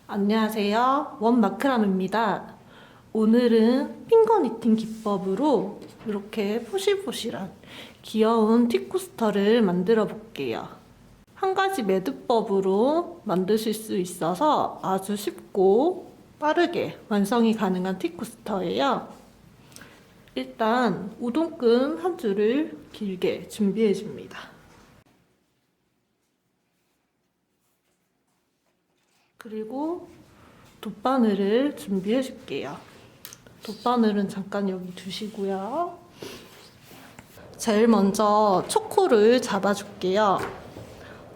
안녕하세요. 원마크람입니다. 오늘은 핑거 니팅 기법으로 이렇게 포실포실한 귀여운 티코스터를 만들어 볼게요. 한 가지 매듭법으로 만드실 수 있어서 아주 쉽고 빠르게 완성이 가능한 티코스터예요. 일단 우동끈 한 줄을 길게 준비해 줍니다. 그리고 돗바늘을 준비해 줄게요. 돗바늘은 잠깐 여기 두시고요. 제일 먼저 초코를 잡아줄게요.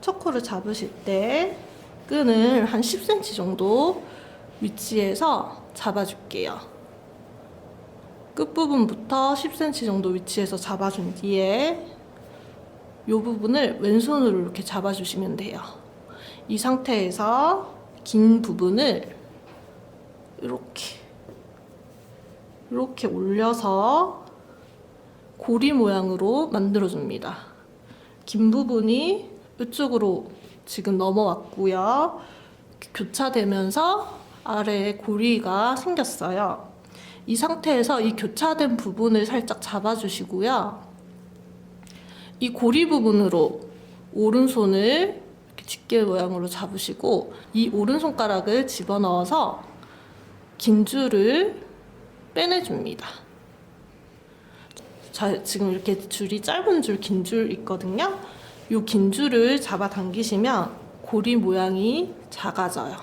초코를 잡으실 때 끈을 한 10cm 정도 위치에서 잡아줄게요. 끝부분부터 10cm 정도 위치에서 잡아준 뒤에 이 부분을 왼손으로 이렇게 잡아주시면 돼요. 이 상태에서 긴 부분을 이렇게 올려서 고리 모양으로 만들어줍니다. 긴 부분이 이쪽으로 지금 넘어왔고요. 교차되면서 아래에 고리가 생겼어요. 이 상태에서 이 교차된 부분을 살짝 잡아주시고요. 이 고리 부분으로 오른손을 이렇게 집게 모양으로 잡으시고 이 오른손가락을 집어넣어서 긴 줄을 빼내줍니다. 자, 지금 이렇게 줄이 짧은 줄, 긴 줄 있거든요. 이 긴 줄을 잡아 당기시면 고리 모양이 작아져요.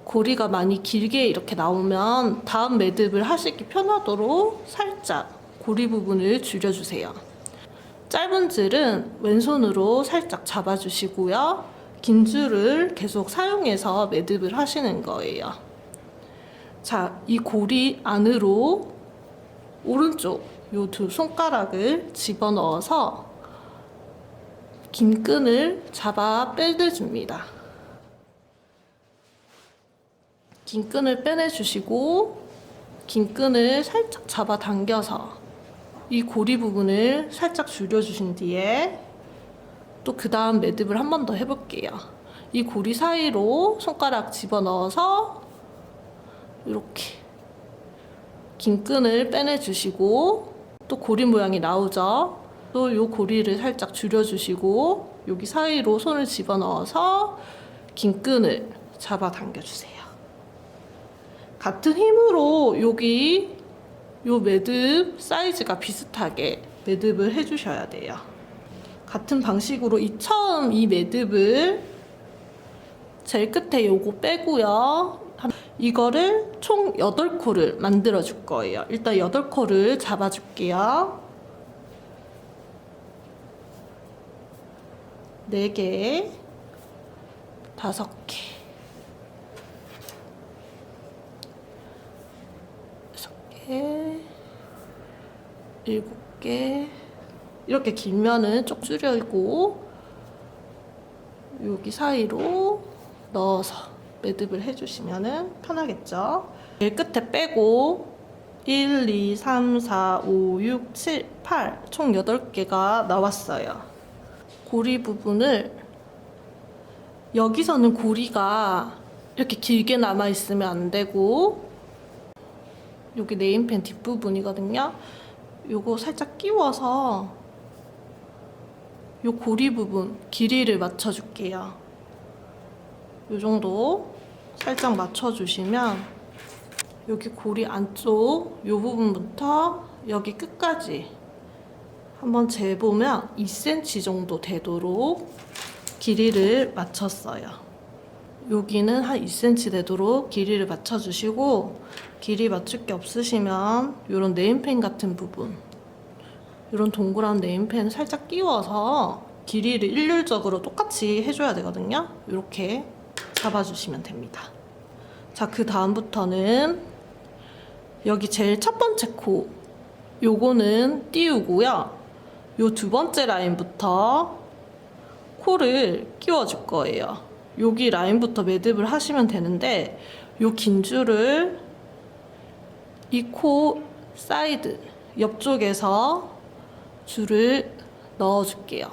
고리가 많이 길게 이렇게 나오면 다음 매듭을 하시기 편하도록 살짝 고리 부분을 줄여주세요. 짧은 줄은 왼손으로 살짝 잡아주시고요. 긴 줄을 계속 사용해서 매듭을 하시는 거예요. 자, 이 고리 안으로 오른쪽 요 두 손가락을 집어넣어서 긴 끈을 잡아 빼내줍니다. 긴 끈을 빼내주시고 긴 끈을 살짝 잡아 당겨서 이 고리 부분을 살짝 줄여주신 뒤에 또 그 다음 매듭을 한 번 더 해볼게요. 이 고리 사이로 손가락 집어넣어서 이렇게 긴 끈을 빼내주시고 또 고리 모양이 나오죠. 또 이 고리를 살짝 줄여주시고 여기 사이로 손을 집어넣어서 긴 끈을 잡아 당겨주세요. 같은 힘으로 여기 요 매듭 사이즈가 비슷하게 매듭을 해주셔야 돼요. 같은 방식으로 처음 이 매듭을 제일 끝에 요거 빼고요. 이거를 총 8코를 만들어 줄 거예요. 일단 8코를 잡아 줄게요. 4개, 5개, 6개, 7개. 이렇게 길면은 쪽 줄이고 여기 사이로 넣어서 매듭을 해주시면 편하겠죠. 제일 끝에 빼고 1, 2, 3, 4, 5, 6, 7, 8 총 8개가 나왔어요. 고리 부분을 여기서는 고리가 이렇게 길게 남아있으면 안 되고 여기 네임펜 뒷부분이거든요. 요거 살짝 끼워서 요 고리 부분 길이를 맞춰줄게요. 요 정도 살짝 맞춰주시면 여기 고리 안쪽 요 부분부터 여기 끝까지 한번 재보면 2cm 정도 되도록 길이를 맞췄어요. 여기는 한 2cm 되도록 길이를 맞춰주시고 길이 맞출 게 없으시면 이런 네임펜 같은 부분 이런 동그란 네임펜을 살짝 끼워서 길이를 일률적으로 똑같이 해줘야 되거든요. 이렇게 잡아주시면 됩니다. 자, 그 다음부터는 여기 제일 첫 번째 코 요거는 띄우고요. 요 두 번째 라인부터 코를 끼워줄 거예요. 여기 라인부터 매듭을 하시면 되는데 요 긴 줄을 이 코 사이드 옆쪽에서 줄을 넣어줄게요.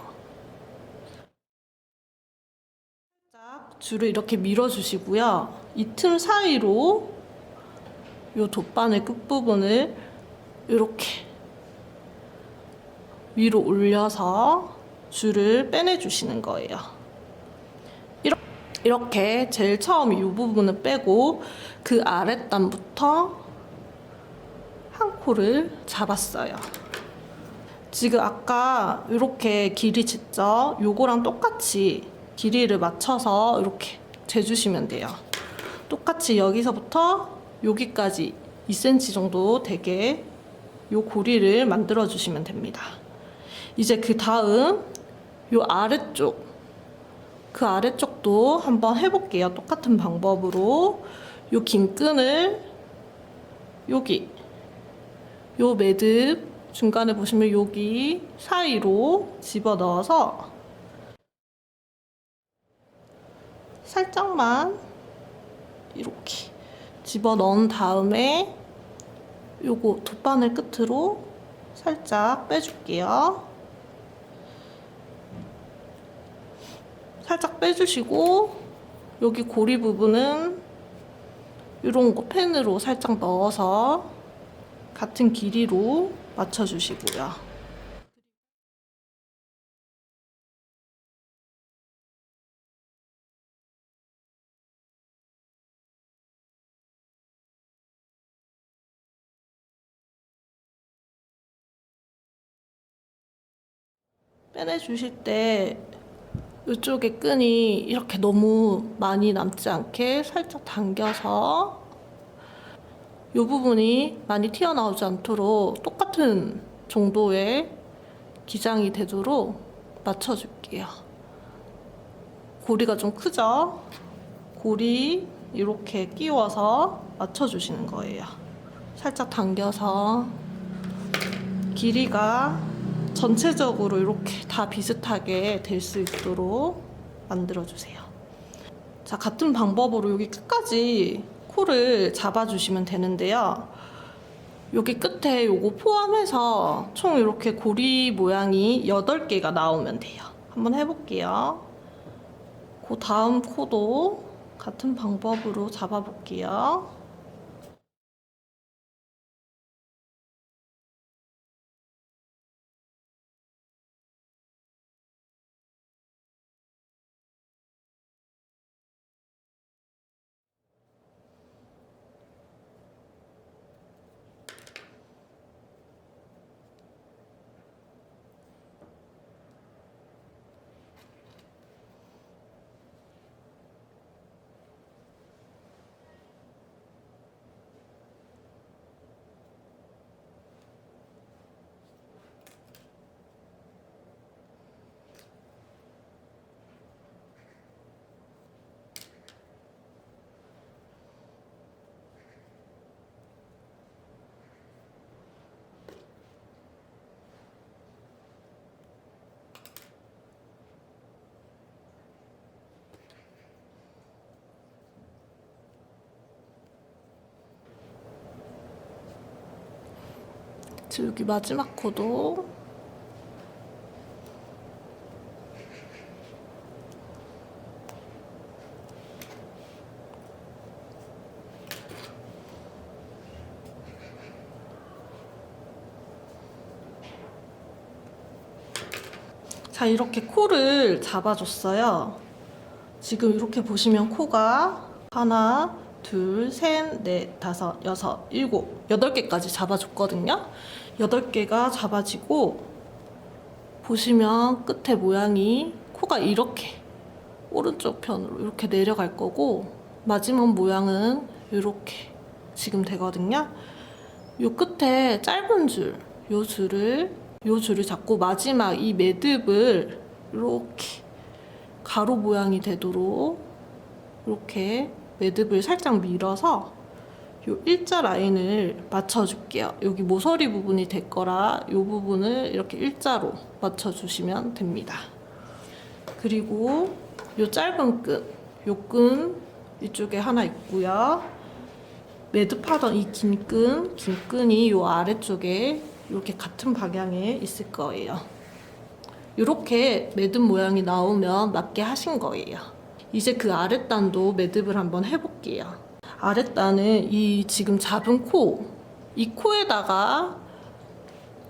줄을 이렇게 밀어주시고요. 이 틈 사이로 이 돗바늘 끝부분을 이렇게 위로 올려서 줄을 빼내주시는 거예요. 이렇게 제일 처음 이 부분을 빼고 그 아랫단부터 한 코를 잡았어요. 지금 아까 이렇게 길이 쟀죠? 요거랑 똑같이 길이를 맞춰서 이렇게 재주시면 돼요. 똑같이 여기서부터 여기까지 2cm 정도 되게 요 고리를 만들어 주시면 됩니다. 이제 그 다음 요 아래쪽, 그 아래쪽도 한번 해볼게요. 똑같은 방법으로 요 긴 끈을 여기 요 매듭 중간에 보시면 여기 사이로 집어넣어서 살짝만 이렇게 집어넣은 다음에 요거 돗바늘 끝으로 살짝 빼줄게요. 살짝 빼주시고 여기 고리 부분은 이런 거 펜으로 살짝 넣어서 같은 길이로 맞춰주시고요. 빼내주실 때 이쪽에 끈이 이렇게 너무 많이 남지 않게 살짝 당겨서 이 부분이 많이 튀어나오지 않도록 똑같은 정도의 기장이 되도록 맞춰줄게요. 고리가 좀 크죠? 고리 이렇게 끼워서 맞춰주시는 거예요. 살짝 당겨서 길이가 전체적으로 이렇게 다 비슷하게 될 수 있도록 만들어주세요. 자, 같은 방법으로 여기 끝까지 코를 잡아주시면 되는데요. 여기 끝에 요거 포함해서 총 이렇게 고리 모양이 8개가 나오면 돼요. 한번 해볼게요. 그 다음 코도 같은 방법으로 잡아볼게요. 지금 여기 마지막 코도 자, 이렇게 코를 잡아줬어요. 지금 이렇게 보시면 코가 하나, 둘, 셋, 넷, 다섯, 여섯, 일곱, 8개까지 잡아줬거든요. 8개가 잡아지고 보시면 끝에 모양이 코가 이렇게 오른쪽 편으로 이렇게 내려갈 거고 마지막 모양은 이렇게 지금 되거든요. 요 끝에 짧은 줄, 요 줄을 잡고 마지막 이 매듭을 이렇게 가로 모양이 되도록 이렇게 매듭을 살짝 밀어서 요 일자 라인을 맞춰줄게요. 여기 모서리 부분이 될 거라 요 부분을 이렇게 일자로 맞춰주시면 됩니다. 그리고 요 짧은 끈, 요 끈 이쪽에 하나 있고요. 매듭하던 이 긴 끈이 요 아래쪽에 이렇게 같은 방향에 있을 거예요. 이렇게 매듭 모양이 나오면 맞게 하신 거예요. 이제 그 아랫단도 매듭을 한번 해볼게요. 아랫단은 이 지금 잡은 코, 이 코에다가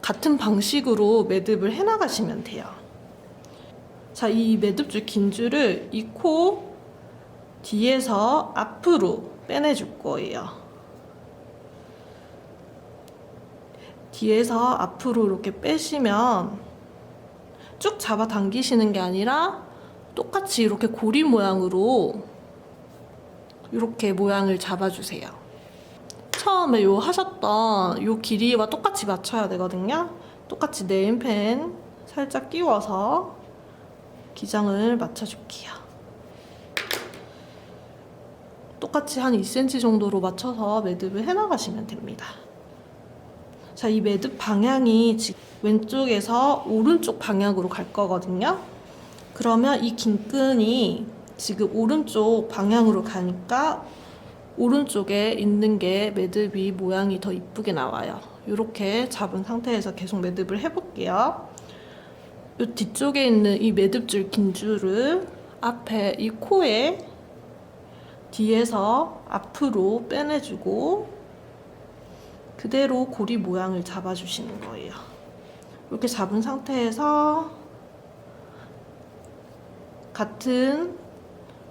같은 방식으로 매듭을 해나가시면 돼요. 자, 이 매듭줄 긴 줄을 이 코 뒤에서 앞으로 빼내줄 거예요. 뒤에서 앞으로 이렇게 빼시면 쭉 잡아 당기시는 게 아니라 똑같이 이렇게 고리 모양으로 이렇게 모양을 잡아주세요. 처음에 요 하셨던 요 길이와 똑같이 맞춰야 되거든요. 똑같이 네임펜 살짝 끼워서 기장을 맞춰줄게요. 똑같이 한 2cm 정도로 맞춰서 매듭을 해나가시면 됩니다. 자, 이 매듭 방향이 지금 왼쪽에서 오른쪽 방향으로 갈 거거든요. 그러면 이 긴 끈이 지금 오른쪽 방향으로 가니까 오른쪽에 있는 게 매듭이 모양이 더 이쁘게 나와요. 이렇게 잡은 상태에서 계속 매듭을 해볼게요. 이 뒤쪽에 있는 이 매듭줄 긴 줄을 앞에 이 코에 뒤에서 앞으로 빼내주고 그대로 고리 모양을 잡아주시는 거예요. 이렇게 잡은 상태에서 같은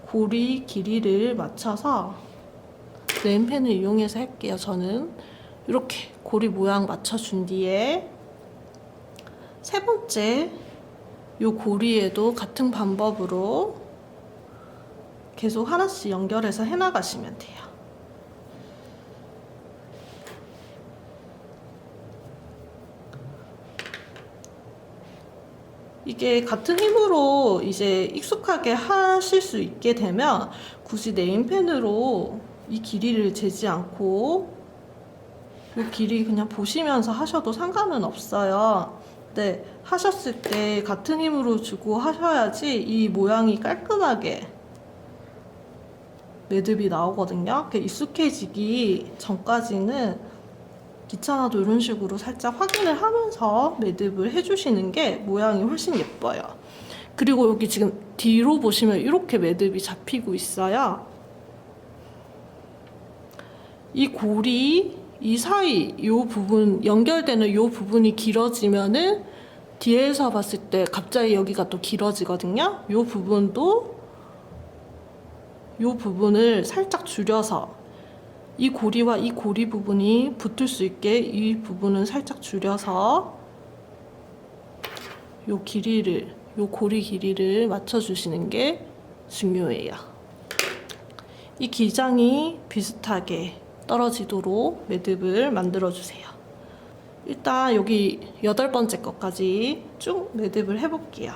고리 길이를 맞춰서 네임펜을 이용해서 할게요. 저는 이렇게 고리 모양 맞춰준 뒤에 세 번째 이 고리에도 같은 방법으로 계속 하나씩 연결해서 해나가시면 돼요. 이게 같은 힘으로 이제 익숙하게 하실 수 있게 되면 굳이 네임펜으로 이 길이를 재지 않고 이 길이 그냥 보시면서 하셔도 상관은 없어요. 근데 하셨을 때 같은 힘으로 주고 하셔야지 이 모양이 깔끔하게 매듭이 나오거든요. 익숙해지기 전까지는 귀찮아도 이런 식으로 살짝 확인을 하면서 매듭을 해주시는 게 모양이 훨씬 예뻐요. 그리고 여기 지금 뒤로 보시면 이렇게 매듭이 잡히고 있어요. 이 고리, 이 사이, 이 부분, 연결되는 이 부분이 길어지면은 뒤에서 봤을 때 갑자기 여기가 또 길어지거든요. 이 부분도 이 부분을 살짝 줄여서 이 고리와 이 고리 부분이 붙을 수 있게 이 부분은 살짝 줄여서 요 길이를, 요 고리 길이를 맞춰주시는 게 중요해요. 이 기장이 비슷하게 떨어지도록 매듭을 만들어주세요. 일단 여기 8번째 것까지 쭉 매듭을 해볼게요.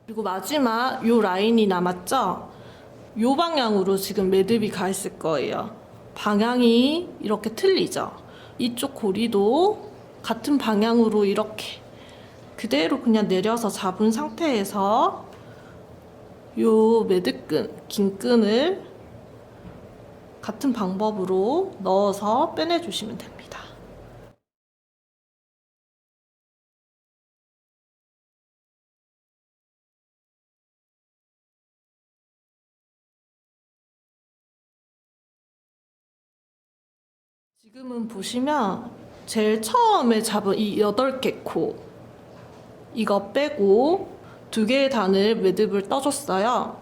그리고 마지막 요 라인이 남았죠? 요 방향으로 지금 매듭이 가 있을 거예요. 방향이 이렇게 틀리죠? 이쪽 고리도 같은 방향으로 이렇게 그대로 그냥 내려서 잡은 상태에서 요 매듭끈, 긴 끈을 같은 방법으로 넣어서 빼내주시면 됩니다. 지금은 보시면 제일 처음에 잡은 이 8개 코 이거 빼고 2개의 단을 매듭을 떠줬어요.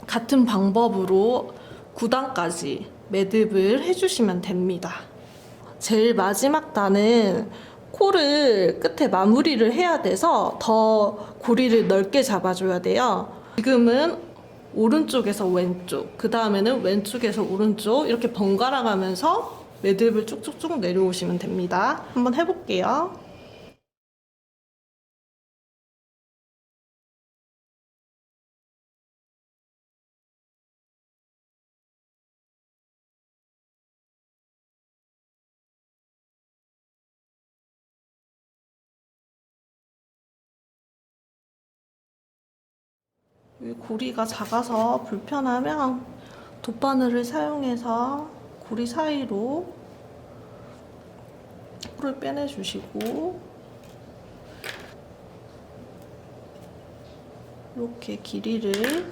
같은 방법으로 9단까지 매듭을 해주시면 됩니다. 제일 마지막 단은 코를 끝에 마무리를 해야 돼서 더 고리를 넓게 잡아줘야 돼요. 지금은 오른쪽에서 왼쪽, 그 다음에는 왼쪽에서 오른쪽 이렇게 번갈아 가면서 매듭을 쭉쭉쭉 내려오시면 됩니다. 한번 해볼게요. 이 고리가 작아서 불편하면 돗바늘을 사용해서 고리 사이로 홀을 빼내주시고 이렇게 길이를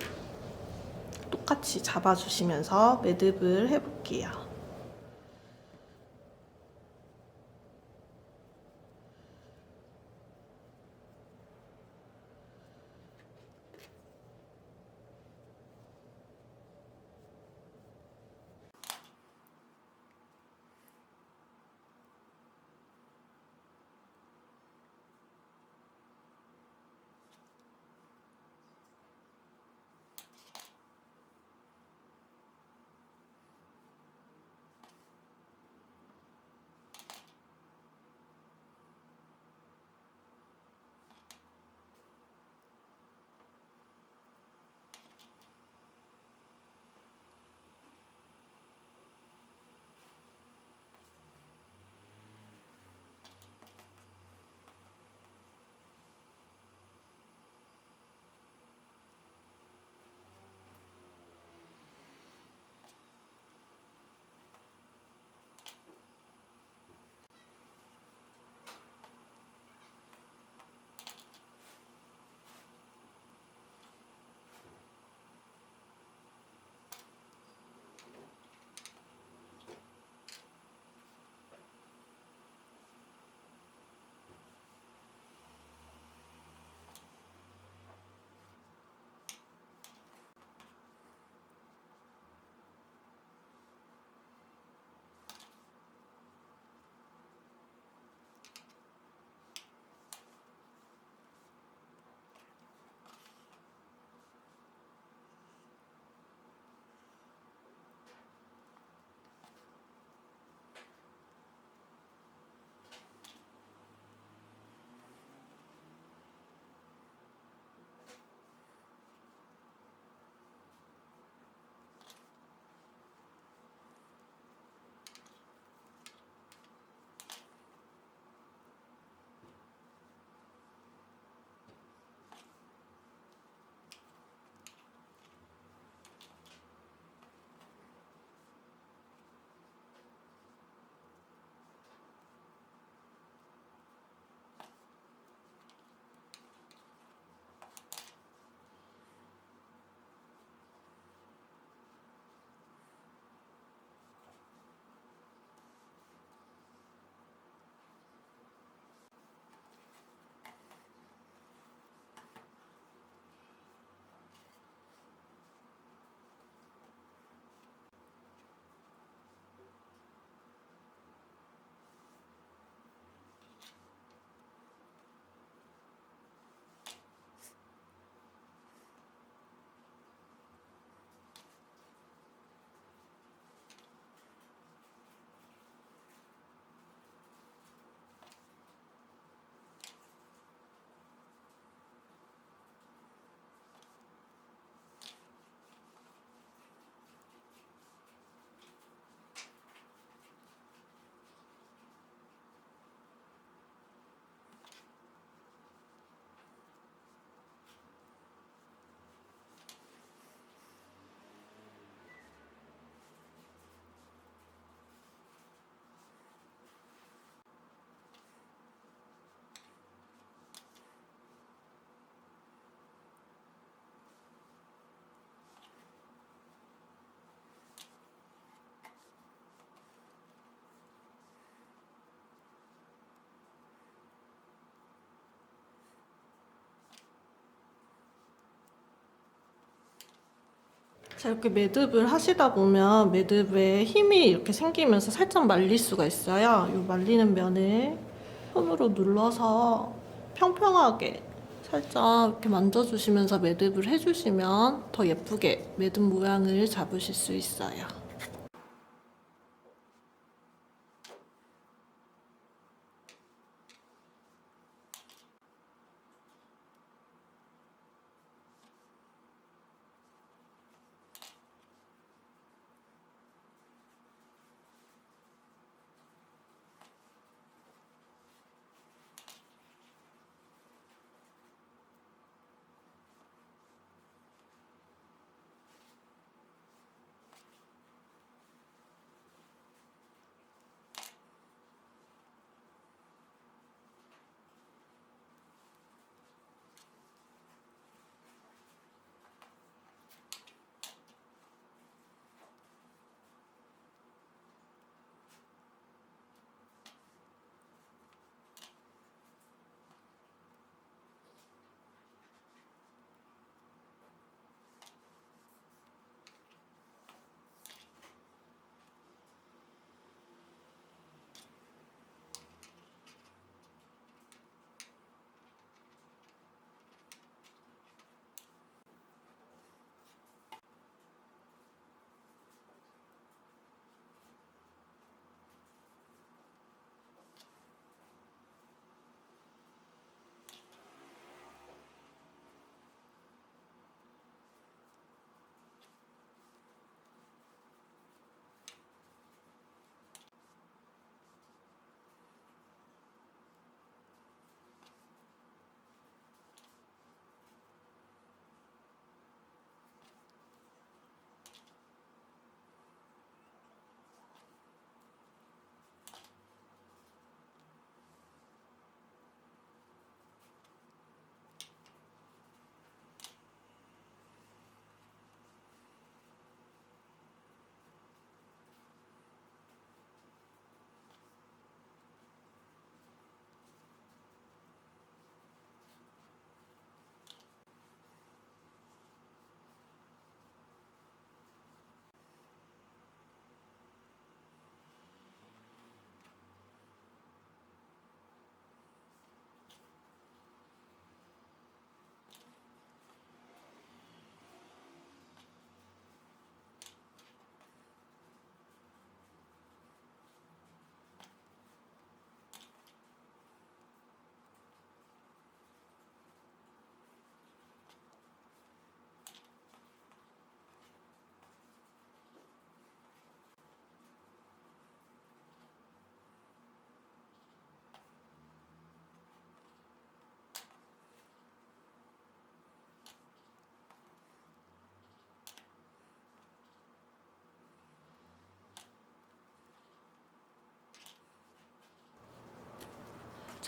똑같이 잡아주시면서 매듭을 해볼게요. 자, 이렇게 매듭을 하시다 보면 매듭에 힘이 이렇게 생기면서 살짝 말릴 수가 있어요. 이 말리는 면을 손으로 눌러서 평평하게 살짝 이렇게 만져주시면서 매듭을 해주시면 더 예쁘게 매듭 모양을 잡으실 수 있어요.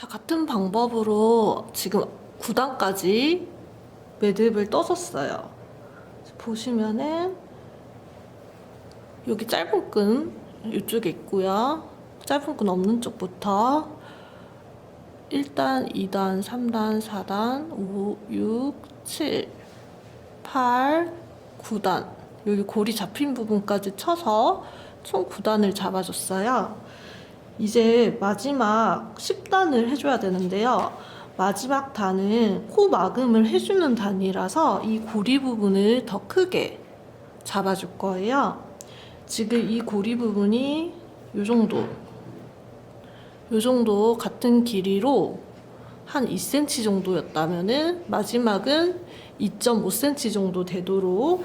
자, 같은 방법으로 지금 9단까지 매듭을 떠줬어요. 보시면은 여기 짧은 끈 이쪽에 있고요. 짧은 끈 없는 쪽부터 1단, 2단, 3단, 4단, 5, 6, 7, 8, 9단 여기 고리 잡힌 부분까지 쳐서 총 9단을 잡아줬어요. 이제 마지막 10단을 해줘야 되는데요. 마지막 단은 코 마금을 해주는 단이라서 이 고리 부분을 더 크게 잡아줄 거예요. 지금 이 고리 부분이 요 정도 같은 길이로 한 2cm 정도였다면은 마지막은 2.5cm 정도 되도록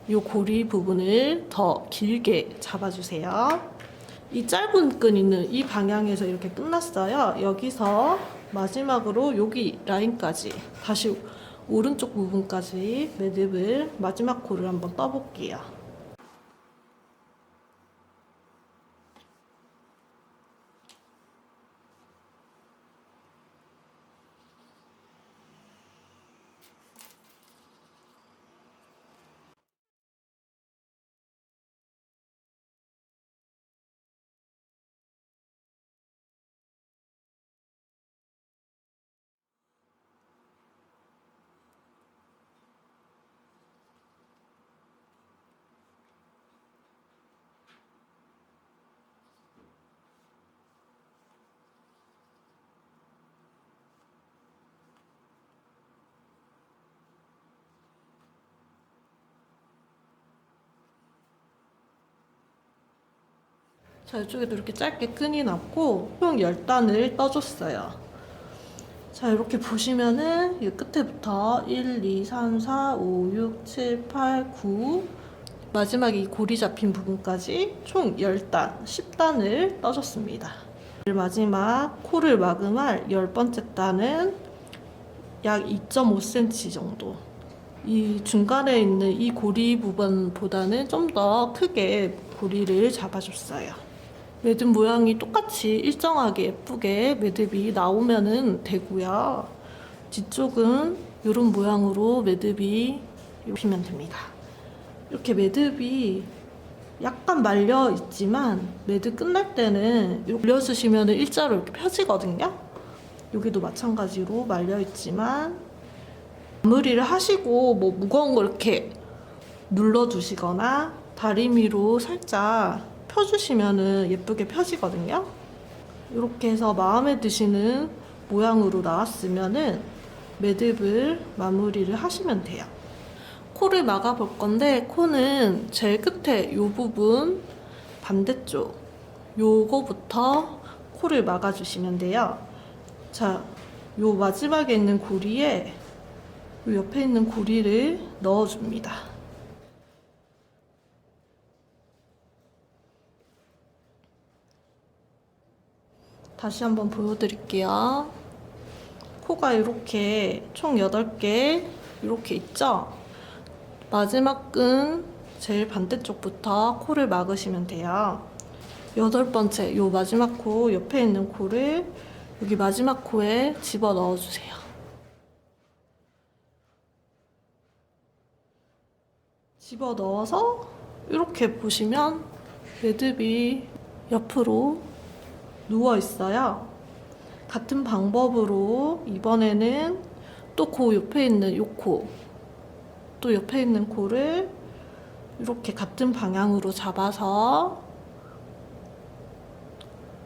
이 고리 부분을 더 길게 잡아주세요. 이 짧은 끈 있는 이 방향에서 이렇게 끝났어요. 여기서 마지막으로 여기 라인까지 다시 오른쪽 부분까지 매듭을 마지막 코를 한번 떠볼게요. 자, 이쪽에도 이렇게 짧게 끈이 났고 총 10단을 떠줬어요. 자, 이렇게 보시면은 이 끝에부터 1, 2, 3, 4, 5, 6, 7, 8, 9 마지막에 이 고리 잡힌 부분까지 총 10단, 10단을 떠줬습니다. 마지막 코를 마금할 10번째 단은 약 2.5cm 정도. 이 중간에 있는 이 고리 부분보다는 좀 더 크게 고리를 잡아줬어요. 매듭 모양이 똑같이 일정하게 예쁘게 매듭이 나오면 되고요. 뒤쪽은 이런 모양으로 매듭이 입히면 됩니다. 이렇게 매듭이 약간 말려 있지만 매듭 끝날 때는 올려주시면 일자로 이렇게 펴지거든요. 여기도 마찬가지로 말려 있지만 마무리를 하시고 뭐 무거운 걸 이렇게 눌러주시거나 다리미로 살짝 펴주시면 예쁘게 펴지거든요. 이렇게 해서 마음에 드시는 모양으로 나왔으면 매듭을 마무리를 하시면 돼요. 코를 막아 볼 건데 코는 제일 끝에 이 부분 반대쪽 요거부터 코를 막아 주시면 돼요. 자, 요 마지막에 있는 고리에 요 옆에 있는 고리를 넣어 줍니다. 다시 한번 보여드릴게요. 코가 이렇게 총 8개 이렇게 있죠? 마지막 끈 제일 반대쪽부터 코를 막으시면 돼요. 8번째 요 마지막 코 옆에 있는 코를 여기 마지막 코에 집어 넣어주세요. 집어 넣어서 이렇게 보시면 매듭이 옆으로 누워 있어요. 같은 방법으로 이번에는 또 그 옆에 있는 요 코, 또 옆에 있는 코를 이렇게 같은 방향으로 잡아서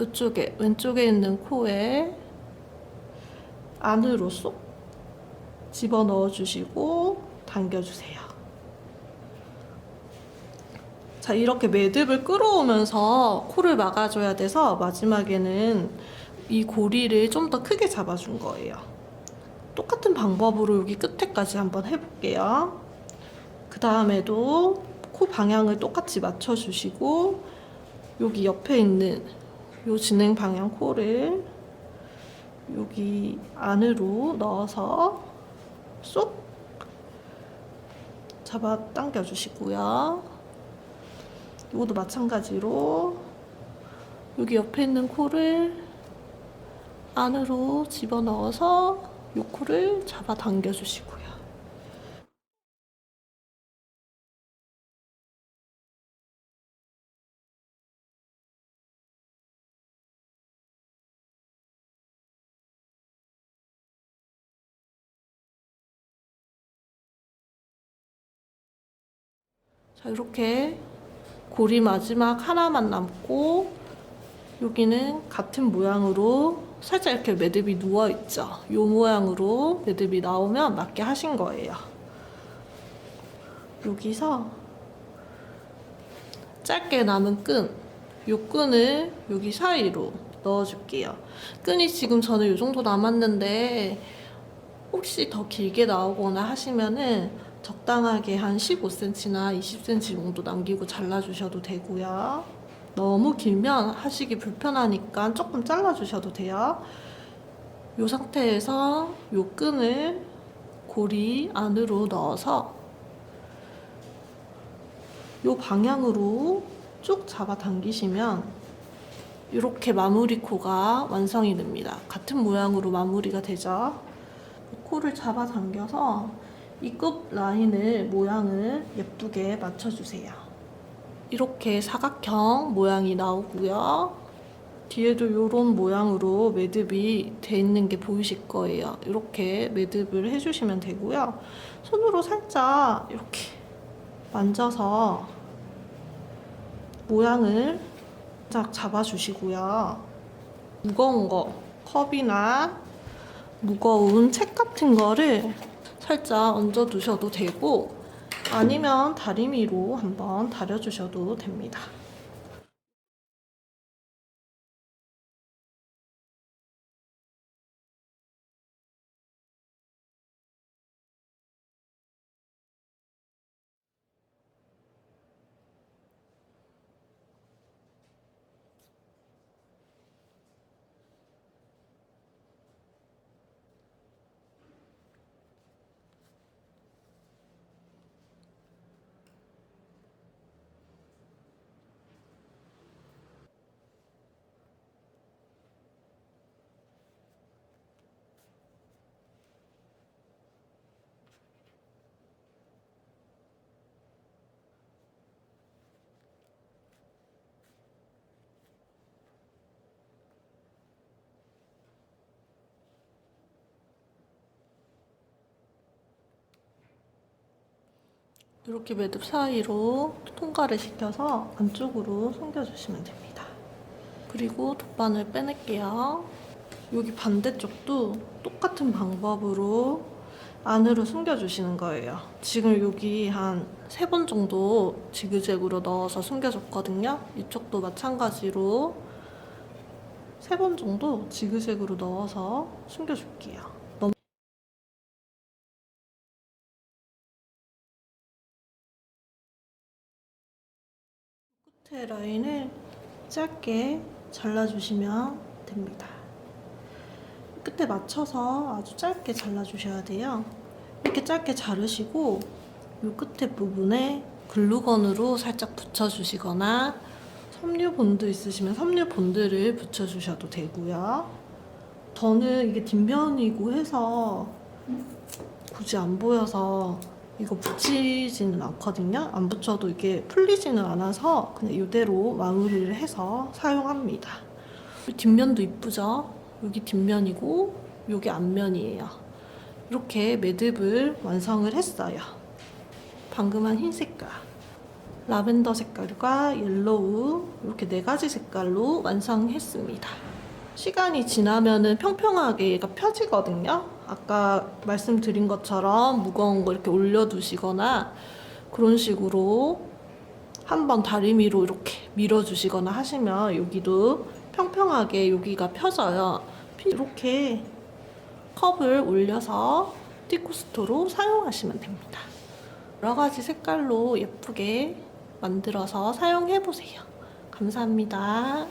이쪽에 왼쪽에 있는 코에 안으로 쏙 집어 넣어 주시고 당겨 주세요. 자, 이렇게 매듭을 끌어오면서 코를 막아줘야 돼서 마지막에는 이 고리를 좀 더 크게 잡아준 거예요. 똑같은 방법으로 여기 끝에까지 한번 해볼게요. 그 다음에도 코 방향을 똑같이 맞춰주시고 여기 옆에 있는 요 진행 방향 코를 여기 안으로 넣어서 쏙 잡아 당겨 주시고요. 이것도 마찬가지로 여기 옆에 있는 코를 안으로 집어넣어서 요 코를 잡아당겨 주시고요. 자, 이렇게 고리 마지막 하나만 남고 여기는 같은 모양으로 살짝 이렇게 매듭이 누워있죠. 이 모양으로 매듭이 나오면 맞게 하신 거예요. 여기서 짧게 남은 끈, 이 끈을 여기 사이로 넣어줄게요. 끈이 지금 저는 이 정도 남았는데 혹시 더 길게 나오거나 하시면은 적당하게 한 15cm나 20cm 정도 남기고 잘라주셔도 되고요. 너무 길면 하시기 불편하니까 조금 잘라주셔도 돼요. 이 상태에서 이 끈을 고리 안으로 넣어서 이 방향으로 쭉 잡아당기시면 이렇게 마무리 코가 완성이 됩니다. 같은 모양으로 마무리가 되죠. 코를 잡아당겨서 이 끝 라인을 모양을 예쁘게 맞춰주세요. 이렇게 사각형 모양이 나오고요. 뒤에도 이런 모양으로 매듭이 돼 있는 게 보이실 거예요. 이렇게 매듭을 해주시면 되고요. 손으로 살짝 이렇게 만져서 모양을 쫙 잡아주시고요. 무거운 거, 컵이나 무거운 책 같은 거를 살짝 얹어 두셔도 되고 아니면 다리미로 한번 다려주셔도 됩니다. 이렇게 매듭 사이로 통과를 시켜서 안쪽으로 숨겨주시면 됩니다. 그리고 돗바늘 빼낼게요. 여기 반대쪽도 똑같은 방법으로 안으로 숨겨주시는 거예요. 지금 여기 한 3번 정도 지그재그로 넣어서 숨겨줬거든요. 이쪽도 마찬가지로 3번 정도 지그재그로 넣어서 숨겨줄게요. 끝에 라인을 짧게 잘라주시면 됩니다. 끝에 맞춰서 아주 짧게 잘라주셔야 돼요. 이렇게 짧게 자르시고 이 끝에 부분에 글루건으로 살짝 붙여주시거나 섬유 본드 있으시면 섬유 본드를 붙여주셔도 되고요. 저는 이게 뒷면이고 해서 굳이 안 보여서 이거 붙이지는 않거든요. 안 붙여도 이게 풀리지는 않아서 그냥 이대로 마무리를 해서 사용합니다. 뒷면도 이쁘죠? 여기 뒷면이고 여기 앞면이에요. 이렇게 매듭을 완성을 했어요. 방금 한 흰 색깔, 라벤더 색깔과 옐로우 이렇게 4가지 색깔로 완성했습니다. 시간이 지나면은 평평하게 얘가 펴지거든요. 아까 말씀드린 것처럼 무거운 거 이렇게 올려두시거나 그런 식으로 한번 다리미로 이렇게 밀어주시거나 하시면 여기도 평평하게 여기가 펴져요. 이렇게 컵을 올려서 티코스토로 사용하시면 됩니다. 여러 가지 색깔로 예쁘게 만들어서 사용해보세요. 감사합니다.